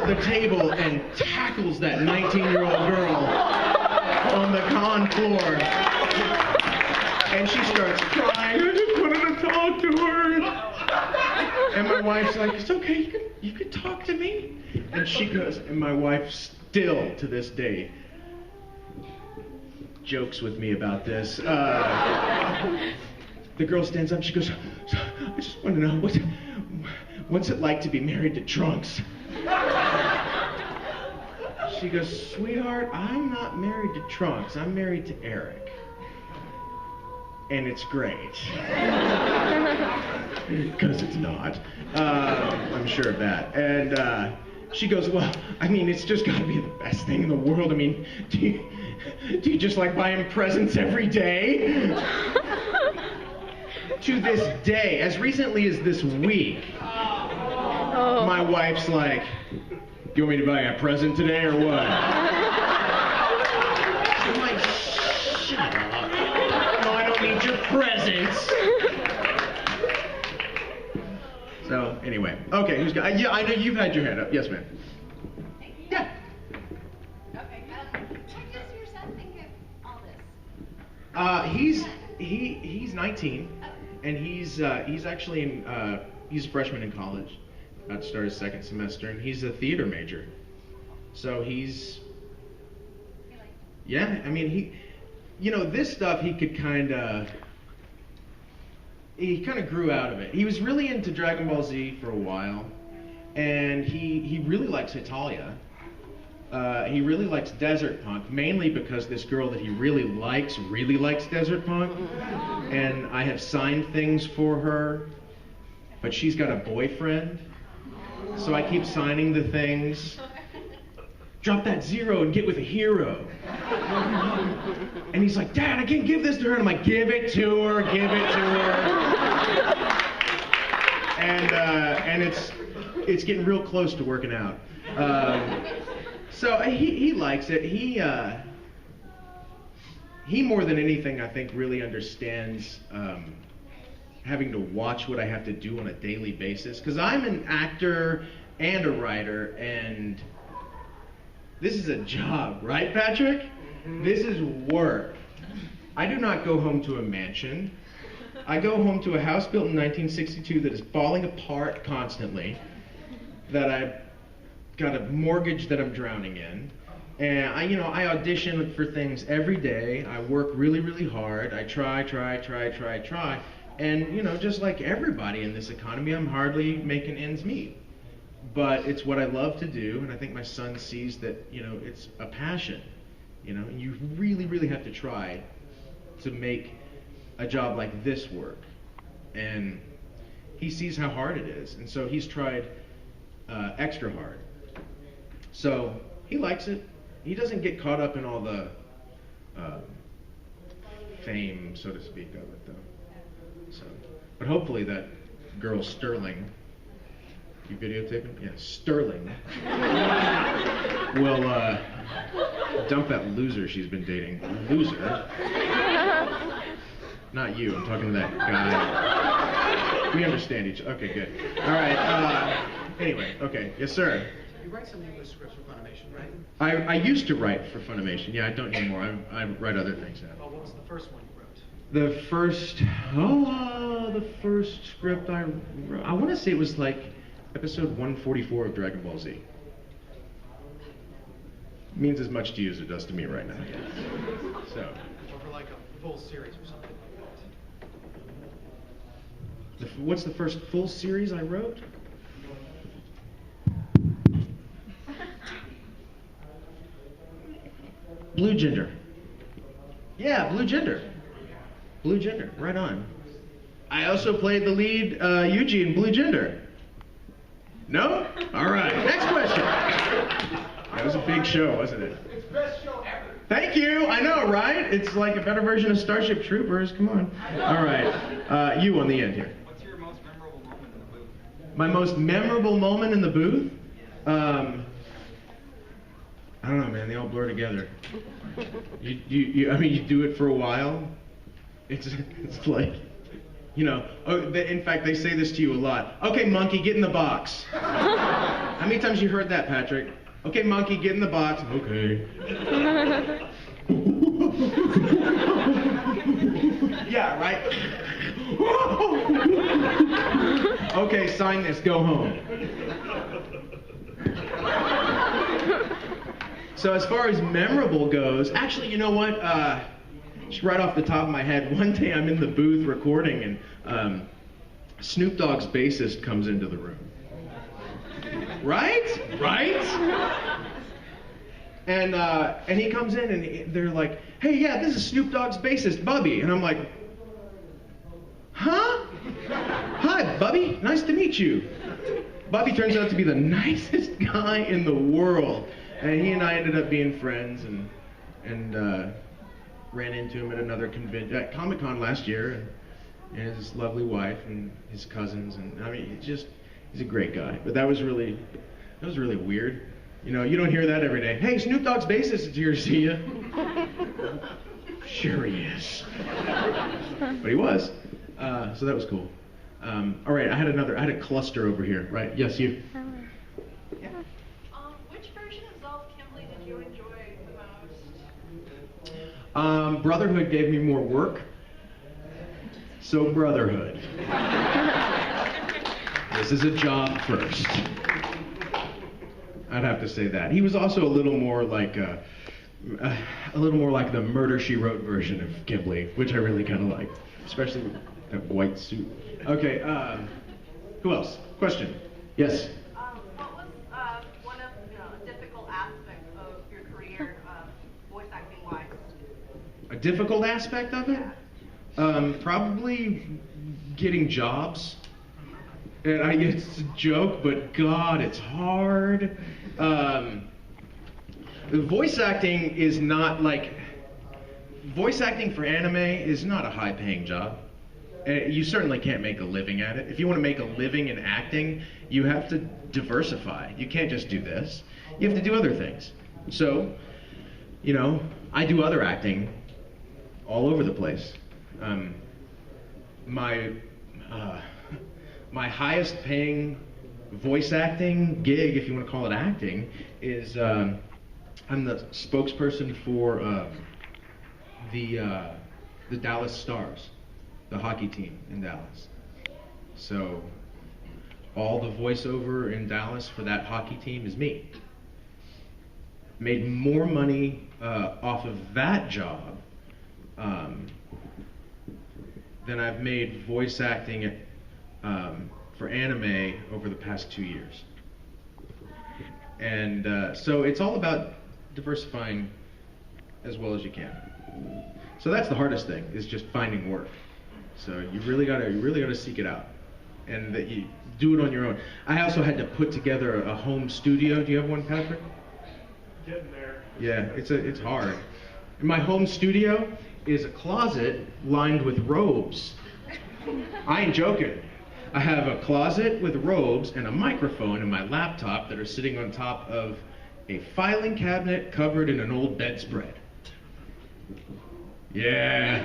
the table and tackles that 19-year-old girl on the con floor. And she starts crying. I just wanted to talk to her. And my wife's like, it's okay, you can talk to me. And she goes, and my wife still to this day jokes with me about this. The girl stands up and she goes, I just want to know, what's it like to be married to Trunks? She goes, sweetheart, I'm not married to Trunks, I'm married to Eric. And it's great. Because it's not. I'm sure of that. And she goes, well, I mean, it's just got to be the best thing in the world. I mean, do you just like buy him presents every day? To this day, as recently as this week, my wife's like, you want me to buy you a present today or what? I'm like, shut up. No, I don't need your presents. So, anyway. Okay, who's got, yeah, I know you've had your hand up. Yes, ma'am. Yeah. Okay. What does your son think of all this? He's 19, and he's actually in, he's a freshman in college, about to start his second semester, and he's a theater major. So he's, yeah, I mean, this stuff he could he kind of grew out of it. He was really into Dragon Ball Z for a while, and he really likes Italia. He really likes desert punk, mainly because this girl that he really likes desert punk, and I have signed things for her, but she's got a boyfriend, so I keep signing the things. Drop that zero and get with a hero. And he's like, Dad, I can't give this to her. And I'm like, give it to her, give it to her. And it's getting real close to working out. So he likes it. He more than anything, I think, really understands having to watch what I have to do on a daily basis. Because I'm an actor and a writer, and this is a job, right, Patrick? Mm-hmm. This is work. I do not go home to a mansion. I go home to a house built in 1962 that is falling apart constantly, that I've got a mortgage that I'm drowning in, and I audition for things every day. I work really, really hard. I try, and just like everybody in this economy, I'm hardly making ends meet. But it's what I love to do, and I think my son sees that, it's a passion, and you really, really have to try to make a job like this work. And he sees how hard it is, and so he's tried extra hard. So he likes it. He doesn't get caught up in all the fame, so to speak, of it, though. So, but hopefully that girl Sterling, you videotaping? Yeah, Sterling will dump that loser she's been dating. Loser? Not you, I'm talking to that guy. We understand each other. Okay, good. All right, anyway, okay. Yes, sir? You write some English scripts for Funimation, right? I used to write for Funimation. Yeah, I don't anymore. I write other things now. Well, what was the first one you wrote? The first script I wrote, I want to say it was like episode 144 of Dragon Ball Z. It means as much to you as it does to me right now. So. Or for like a full series or something like that. What's the first full series I wrote? Blue Gender. Yeah, Blue Gender. Blue Gender, right on. I also played the lead Yuji in Blue Gender. No? All right, next question. That was a big show, wasn't it? It's the best show ever. Thank you, I know, right? It's like a better version of Starship Troopers, come on. All right, you on the end here. What's your most memorable moment in the booth? My most memorable moment in the booth? I don't know, man, they all blur together. You do it for a while. It's like, You know, in fact, they say this to you a lot. Okay, monkey, get in the box. How many times you heard that, Patrick? Okay, monkey, get in the box. Okay. Yeah, right? Okay, sign this, go home. So as far as memorable goes, actually, you know what? Just right off the top of my head, one day I'm in the booth recording and Snoop Dogg's bassist comes into the room. Right? Right? And he comes in and they're like, hey, yeah, this is Snoop Dogg's bassist, Bubby. And I'm like, huh? Hi, Bubby. Nice to meet you. Bubby turns out to be the nicest guy in the world. And he and I ended up being friends and ran into him at another convention, at Comic-Con last year, and his lovely wife and his cousins. And I mean, he's a great guy. But that was really weird. You know, you don't hear that every day. Hey, Snoop Dogg's bassist is here to see you. Sure he is. But he was. So that was cool. All right, I had a cluster over here. Right? Yes, you. Yeah. Which version of Zelf Kimberly did you enjoy the most? Brotherhood gave me more work. So Brotherhood. This is a job first. I'd have to say that. He was also a little more like the Murder, She Wrote version of Ghibli, which I really kind of liked, especially with that white suit. Okay, who else? Question? Yes? What was one of a difficult aspect of your career, voice acting wise? A difficult aspect of it? Probably getting jobs. And it's a joke, but God, it's hard. Voice acting is not like... Voice acting for anime is not a high-paying job. You certainly can't make a living at it. If you want to make a living in acting, you have to diversify. You can't just do this. You have to do other things. So, you know, I do other acting all over the place. My highest paying voice acting gig, if you want to call it acting, is I'm the spokesperson for the Dallas Stars, the hockey team in Dallas. So all the voiceover in Dallas for that hockey team is me. Made more money off of that job than I've made voice acting for anime over the past 2 years. And so it's all about diversifying as well as you can. So that's the hardest thing, is just finding work. So you really gotta seek it out, and that you do it on your own. I also had to put together a home studio. Do you have one, Patrick? Getting there. Yeah, it's hard. And my home studio is a closet lined with robes. I ain't joking. I have a closet with robes and a microphone and my laptop that are sitting on top of a filing cabinet covered in an old bedspread. Yeah,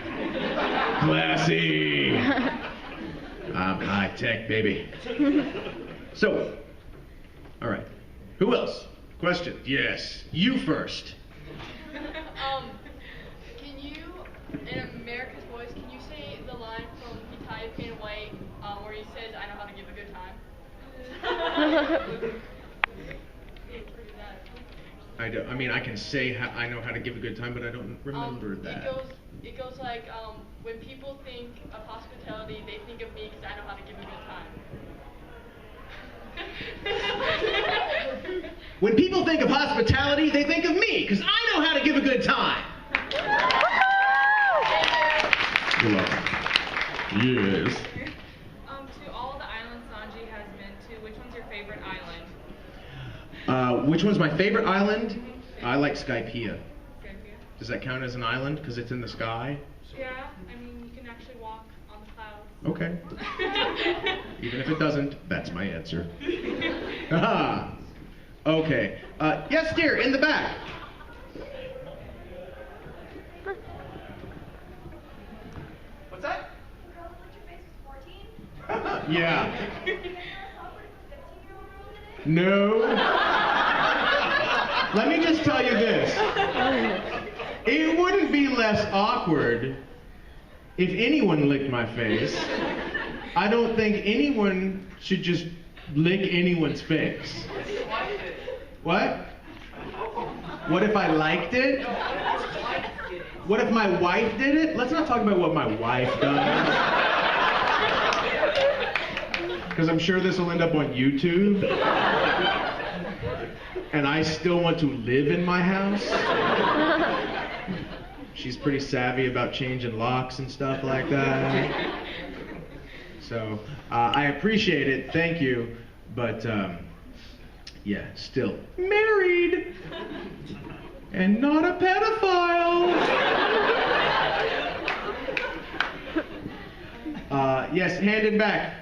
classy. I'm high tech, baby. So, all right. Who else? Question? Yes, you first. Can you, in America's Voice, can you say the line from Taiyou in White where he says, "I know how to give a good time"? I mean, I can say I know how to give a good time, but I don't remember that. It goes like, when people think of hospitality, they think of me because I know how to give a good time. When people think of hospitality, they think of me, because I know how to give a good time. You're welcome. Yes. To all the islands Sanji has been to, which one's your favorite island? Which one's my favorite island? I like Skypiea. Skypiea? Does that count as an island because it's in the sky? Yeah, I mean, you can actually walk on the clouds. Okay. Even if it doesn't, that's my answer. Haha. Okay. Yes, dear, in the back. What's that? Yeah. No. Let me just tell you this. It wouldn't be less awkward if anyone licked my face. I don't think anyone should just lick anyone's face. What? What if I liked it? What if my wife did it? Let's not talk about what my wife does. Because I'm sure this will end up on YouTube. And I still want to live in my house. She's pretty savvy about changing locks and stuff like that. So, I appreciate it, thank you. But, yeah, still married. And not a pedophile. Yes, hand it back.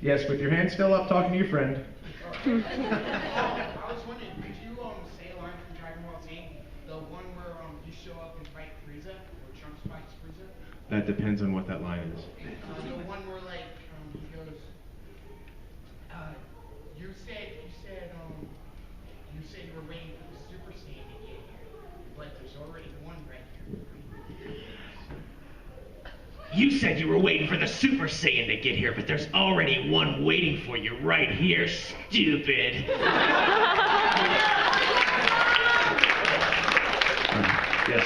Yes, with your hand still up, talking to your friend. I was wondering, could you say a line from Dragon Ball Z? The one where you show up and fight Frieza, or Trunks fights Frieza? That depends on what that line is. The one where like he goes, you said you were waiting for the Super Saiyan to get here, but there's already one right here. You said you were waiting for the Super Saiyan to get here, but there's already one waiting for you right here, stupid. Yes.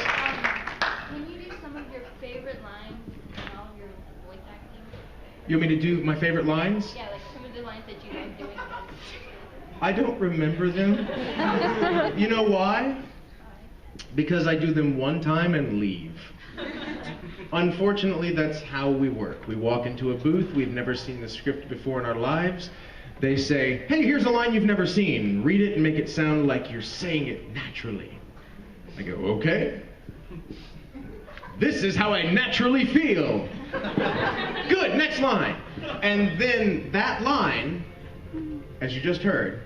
Can you do some of your favorite lines in all of your voice acting? You want me to do my favorite lines? Yeah, like some of the lines that you like doing. I don't remember them. You know why? Because I do them one time and leave. Unfortunately, that's how we work. We walk into a booth, we've never seen the script before in our lives. They say, hey, here's a line you've never seen. Read it and make it sound like you're saying it naturally. I go, okay. This is how I naturally feel. Good, next line. And then that line, as you just heard,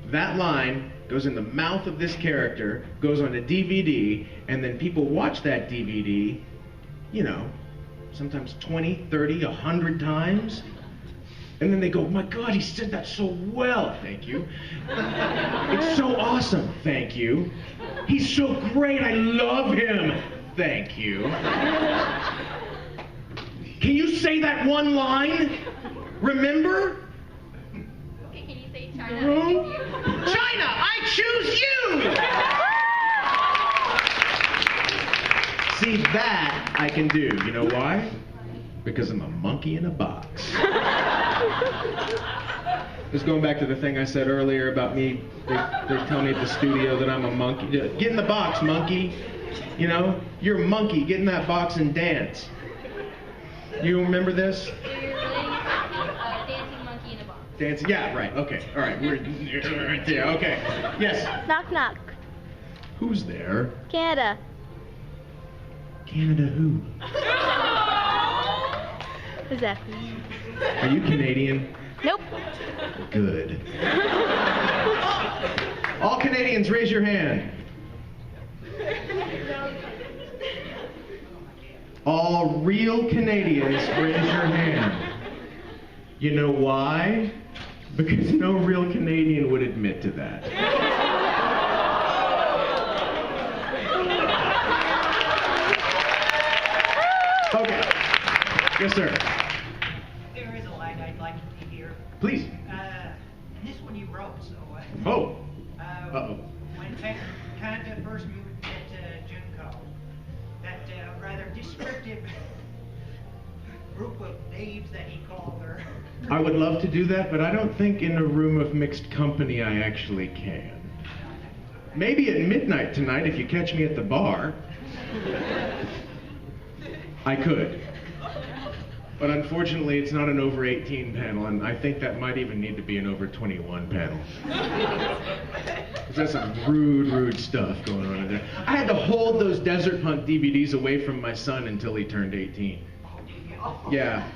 that line goes in the mouth of this character, goes on a DVD, and then people watch that DVD, you know, sometimes 20, 30, 100 times. And then they go, my God, he said that so well, thank you. It's so awesome, thank you. He's so great, I love him, thank you. Can you say that one line? Remember? Okay, can you say China, I choose you? China, I choose you! See, that I can do. You know why? Because I'm a monkey in a box. Just going back to the thing I said earlier about me, they tell me at the studio that I'm a monkey. Get in the box, monkey. You know, you're a monkey. Get in that box and dance. You remember this? You're dancing monkey in a box. Dancing, yeah, right, okay. All right, we're right there, okay. Yes. Knock, knock. Who's there? Canada. Canada who? Exactly. Are you Canadian? Nope. Good. All Canadians, raise your hand. All real Canadians, raise your hand. You know why? Because no real Canadian would admit to that. Okay. Yes, sir. There is a line I'd like to hear. Please. And this one you wrote, so. Oh. Uh-oh. When Canada first moved at Junco, that rather descriptive group of names that he called her. I would love to do that, but I don't think in a room of mixed company I actually can. Maybe at midnight tonight, if you catch me at the bar, I could. But unfortunately, it's not an over 18 panel, and I think that might even need to be an over 21 panel. There's some rude stuff going on in there. I had to hold those Desert Punk DVDs away from my son until he turned 18. Yeah.